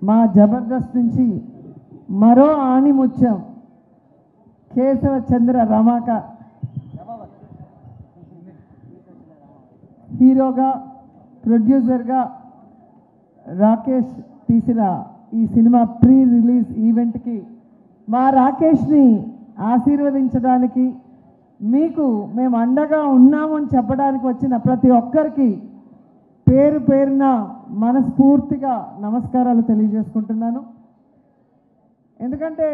మా జబర్దస్త్ నుంచి మరో ఆణిముత్యం కేశవ చంద్ర రమాక హీరోగా ప్రొడ్యూసర్గా రాకేష్ తీసిన ఈ సినిమా ప్రీ రిలీజ్ ఈవెంట్కి మా రాకేష్ని ఆశీర్వదించడానికి మీకు మేము అండగా ఉన్నామని చెప్పడానికి వచ్చిన ప్రతి ఒక్కరికి పేరు పేరున మనస్ఫూర్తిగా నమస్కారాలు తెలియజేసుకుంటున్నాను. ఎందుకంటే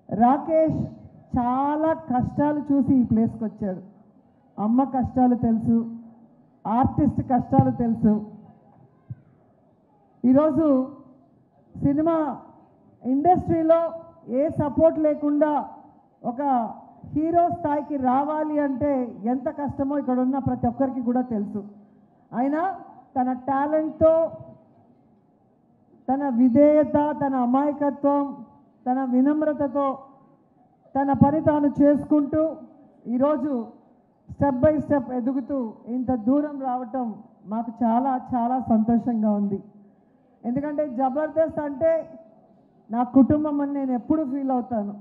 రాకేష్ చాలా కష్టాలు చూసి ఈ ప్లేస్కి వచ్చాడు. అమ్మ కష్టాలు తెలుసు, ఆర్టిస్ట్ కష్టాలు తెలుసు. ఈరోజు సినిమా ఇండస్ట్రీలో ఏ సపోర్ట్ లేకుండా ఒక హీరో స్థాయికి రావాలి అంటే ఎంత కష్టమో ఇక్కడ ఉన్న ప్రతి ఒక్కరికి కూడా తెలుసు. అయినా తన టాలెంట్తో, తన విధేయత, తన అమాయకత్వం, తన వినమ్రతతో తన పని తాను చేసుకుంటూ ఈరోజు స్టెప్ బై స్టెప్ ఎదుగుతూ ఇంత దూరం రావటం మాకు చాలా చాలా సంతోషంగా ఉంది. ఎందుకంటే జబర్దస్త్ అంటే నా కుటుంబం అని నేను ఎప్పుడు ఫీల్ అవుతాను.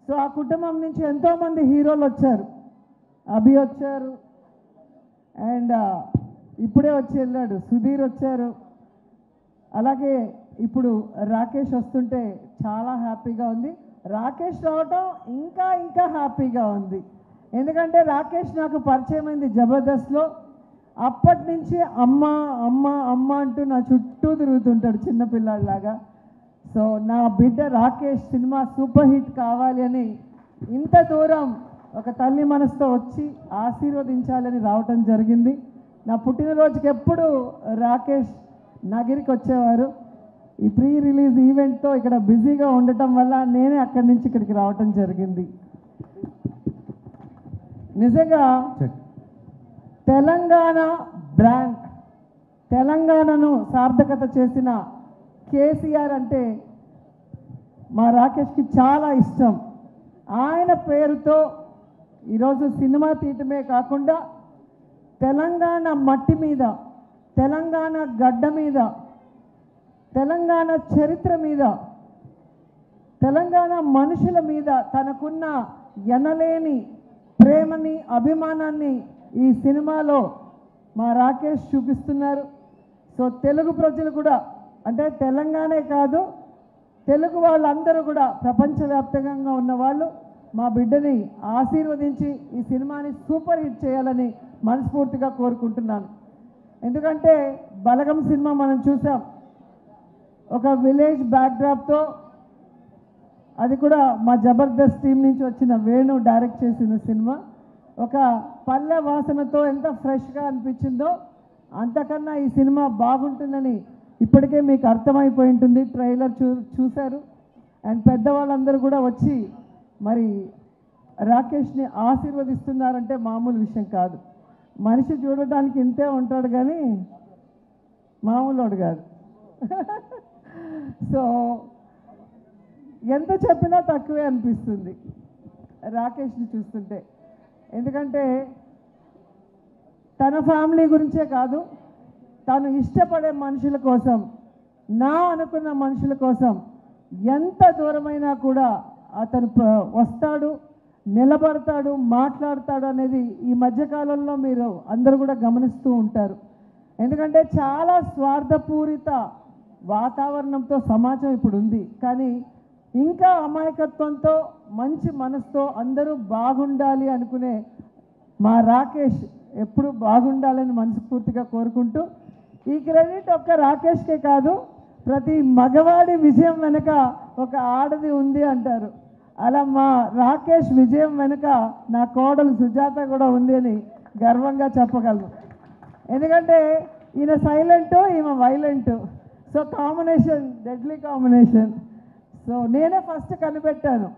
సో ఆ కుటుంబం నుంచి ఎంతోమంది హీరోలు వచ్చారు. అభి వచ్చారు, అండ్ ఇప్పుడే వచ్చి వెళ్ళాడు సుధీర్ వచ్చారు. అలాగే ఇప్పుడు రాకేష్ వస్తుంటే చాలా హ్యాపీగా ఉంది. రాకేష్ రావటం ఇంకా ఇంకా హ్యాపీగా ఉంది. ఎందుకంటే రాకేష్ నాకు పరిచయమైంది జబర్దస్త్లో. అప్పటి నుంచి అమ్మ అమ్మ అమ్మ అంటూ నా చుట్టూ తిరుగుతుంటాడు చిన్నపిల్లాడిలాగా. సో నా బిడ్డ రాకేష్ సినిమా సూపర్ హిట్ కావాలి అని ఇంత దూరం ఒక తల్లి మనసుతో వచ్చి ఆశీర్వదించాలని రావటం జరిగింది. నా పుట్టినరోజుకి ఎప్పుడు రాకేష్ నగిరికి వచ్చేవారు. ఈ ప్రీ రిలీజ్ ఈవెంట్తో ఇక్కడ బిజీగా ఉండటం వల్ల నేనే అక్కడి నుంచి ఇక్కడికి రావటం జరిగింది. నిజంగా తెలంగాణ బ్రాండ్, తెలంగాణను సార్థకత చేసిన కేసీఆర్ అంటే మా రాకేష్కి చాలా ఇష్టం. ఆయన పేరుతో ఈరోజు సినిమా తీయటమే కాకుండా తెలంగాణ మట్టి మీద, తెలంగాణ గడ్డ మీద, తెలంగాణ చరిత్ర మీద, తెలంగాణ మనుషుల మీద తనకున్న ఎనలేని ప్రేమని, అభిమానాన్ని ఈ సినిమాలో మా రాకేష్ చూపిస్తున్నారు. సో తెలుగు ప్రజలు కూడా, అంటే తెలంగాణే కాదు, తెలుగు వాళ్ళందరూ కూడా ప్రపంచవ్యాప్తంగా ఉన్నవాళ్ళు మా బిడ్డని ఆశీర్వదించి ఈ సినిమాని సూపర్ హిట్ చేయాలని మనస్ఫూర్తిగా కోరుకుంటున్నాను. ఎందుకంటే బలగం సినిమా మనం చూసాం, ఒక విలేజ్ బ్యాక్డ్రాప్తో, అది కూడా మా జబర్దస్త్ టీం నుంచి వచ్చిన వేణు డైరెక్ట్ చేసిన సినిమా. ఒక పల్లె వాసనతో ఎంత ఫ్రెష్గా అనిపించిందో అంతకన్నా ఈ సినిమా బాగుంటుందని ఇప్పటికే మీకు అర్థమైపోయి ఉంటుంది. ట్రైలర్ చూశారు. అండ్ పెద్దవాళ్ళందరూ కూడా వచ్చి మరి రాకేష్ని ఆశీర్వదిస్తున్నారంటే మామూలు విషయం కాదు. మనిషి చూడటానికి ఇంతే ఉంటాడు కానీ మామూలుడు కాదు. సో ఎంత చెప్పినా తక్కువే అనిపిస్తుంది రాకేష్ని చూస్తుంటే. ఎందుకంటే తన ఫ్యామిలీ గురించే కాదు, తను ఇష్టపడే మనుషుల కోసం, నా అనుకున్న మనుషుల కోసం ఎంత దూరమైనా కూడా అతను వస్తాడు, నిలబడతాడు, మాట్లాడతాడు అనేది ఈ మధ్యకాలంలో మీరు అందరూ కూడా గమనిస్తూ ఉంటారు. ఎందుకంటే చాలా స్వార్థపూరిత వాతావరణంతో సమాజం ఇప్పుడు ఉంది. కానీ ఇంకా అమాయకత్వంతో, మంచి మనసుతో అందరూ బాగుండాలి అనుకునే మా రాకేష్ ఎప్పుడు బాగుండాలని మనస్ఫూర్తిగా కోరుకుంటూ, ఈ క్రెడిట్ ఒక్క రాకేష్కే కాదు, ప్రతి మగవాడి విజయం వెనుక ఒక ఆడది ఉంది అంటారు. అలా మా రాకేష్ విజయం వెనుక నా కోడలు సుజాత కూడా ఉంది అని గర్వంగా చెప్పగలను. ఎందుకంటే ఈయన సైలెంటు, ఈమె violent. So combination, deadly combination. So నేనే ఫస్ట్ కనిపెట్టాను,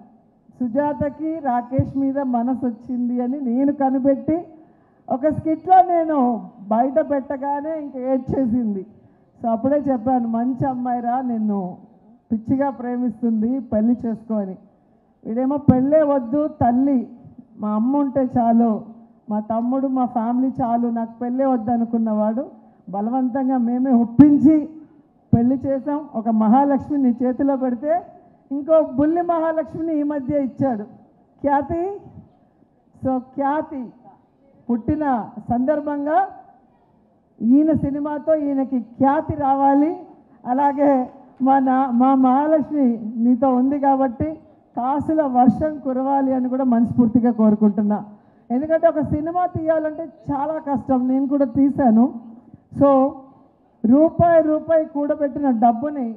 సుజాతకి రాకేష్ మీద మనసు వచ్చింది అని నేను కనిపెట్టి ఒక స్కిట్లో నేను బయట పెట్టగానే ఇంక ఏడ్చేసింది. సో అప్పుడే చెప్పాను, మంచి అమ్మాయిరా, నిన్ను పిచ్చిగా ప్రేమిస్తుంది, పెళ్లి చేసుకోని. వీడేమో పెళ్ళే వద్దు, తల్లి మా అమ్మ ఉంటే చాలు, మా తమ్ముడు, మా ఫ్యామిలీ చాలు, నాకు పెళ్ళే వద్దు అనుకున్నవాడు బలవంతంగా మేమే ఒప్పించి పెళ్లి చేసాం. ఒక మహాలక్ష్మి నీ చేతిలో పెడితే ఇంకో బుల్లి మహాలక్ష్మిని ఈ మధ్య ఇచ్చాడు ఖ్యాతి. సో ఖ్యాతి పుట్టిన సందర్భంగా ఈయన సినిమాతో ఈయనకి ఖ్యాతి రావాలి. అలాగే మా మహాలక్ష్మి నీతో ఉంది కాబట్టి కాసుల వర్షం కురవాలి అని కూడా మనస్ఫూర్తిగా కోరుకుంటున్నా. ఎందుకంటే ఒక సినిమా తీయాలంటే చాలా కష్టం, నేను కూడా తీశాను. సో రూపాయి కూడబెట్టిన డబ్బుని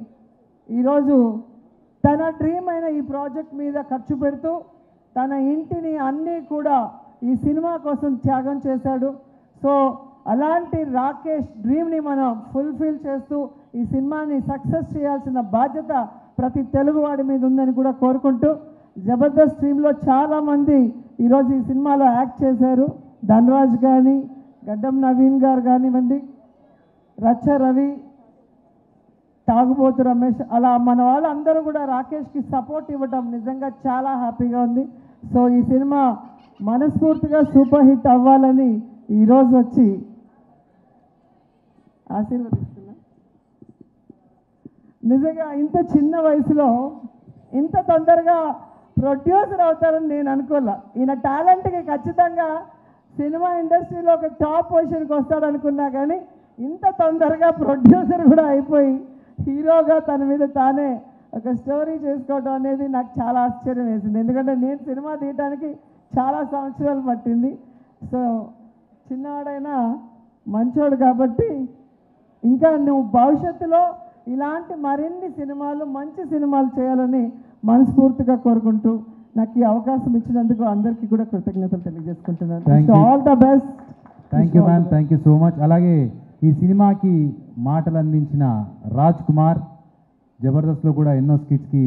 ఈరోజు తన డ్రీమ్ అయిన ఈ ప్రాజెక్ట్ మీద ఖర్చు పెడుతూ తన ఇంటిని అన్నీ కూడా ఈ సినిమా కోసం త్యాగం చేశాడు. సో అలాంటి రాకేష్ డ్రీమ్ని మనం ఫుల్ఫిల్ చేస్తూ ఈ సినిమాని సక్సెస్ చేయాల్సిన బాధ్యత ప్రతి తెలుగువాడి మీద ఉందని కూడా కోరుకుంటూ, జబర్దస్త్ టీంలో చాలామంది ఈరోజు ఈ సినిమాలో యాక్ట్ చేశారు. ధనరాజ్ కానీ, గడ్డం నవీన్ గారు కానివ్వండి, రచ్చ రవి, తాగుబోతు రమేష్, అలా మన వాళ్ళందరూ కూడా రాకేష్కి సపోర్ట్ ఇవ్వటం నిజంగా చాలా హ్యాపీగా ఉంది. సో ఈ సినిమా మనస్ఫూర్తిగా సూపర్ హిట్ అవ్వాలని ఈరోజు వచ్చి ఆశీర్వదిస్తున్నా. నిజంగా ఇంత చిన్న వయసులో ఇంత తొందరగా ప్రొడ్యూసర్ అవుతారని నేను అనుకోలే. ఈయన టాలెంట్కి ఖచ్చితంగా సినిమా ఇండస్ట్రీలో ఒక టాప్ పొజిషన్కి వస్తాడనుకున్నా, కానీ ఇంత తొందరగా ప్రొడ్యూసర్ కూడా అయిపోయి హీరోగా తన మీద తానే ఒక స్టోరీ చేసుకోవడం అనేది నాకు చాలా ఆశ్చర్యం వేసింది. ఎందుకంటే నేను సినిమా తీయడానికి చాలా సంవత్సరాలు పట్టింది. సో చిన్నవాడైనా మంచోడు కాబట్టి ఇంకా నువ్వు భవిష్యత్తులో ఇలాంటి మరిన్ని సినిమాలు, మంచి సినిమాలు చేయాలని మనస్ఫూర్తిగా కోరుకుంటూ నాకు ఈ అవకాశం ఇచ్చినందుకు అందరికీ కూడా కృతజ్ఞతలు తెలియజేసుకుంటున్నాను. All the best. Thank you ma'am, thank you so much. అలాగే ఈ సినిమాకి మాటలు అందించిన రాజ్ కుమార్, జబర్దస్త్లో కూడా ఎన్నో స్కిట్స్కి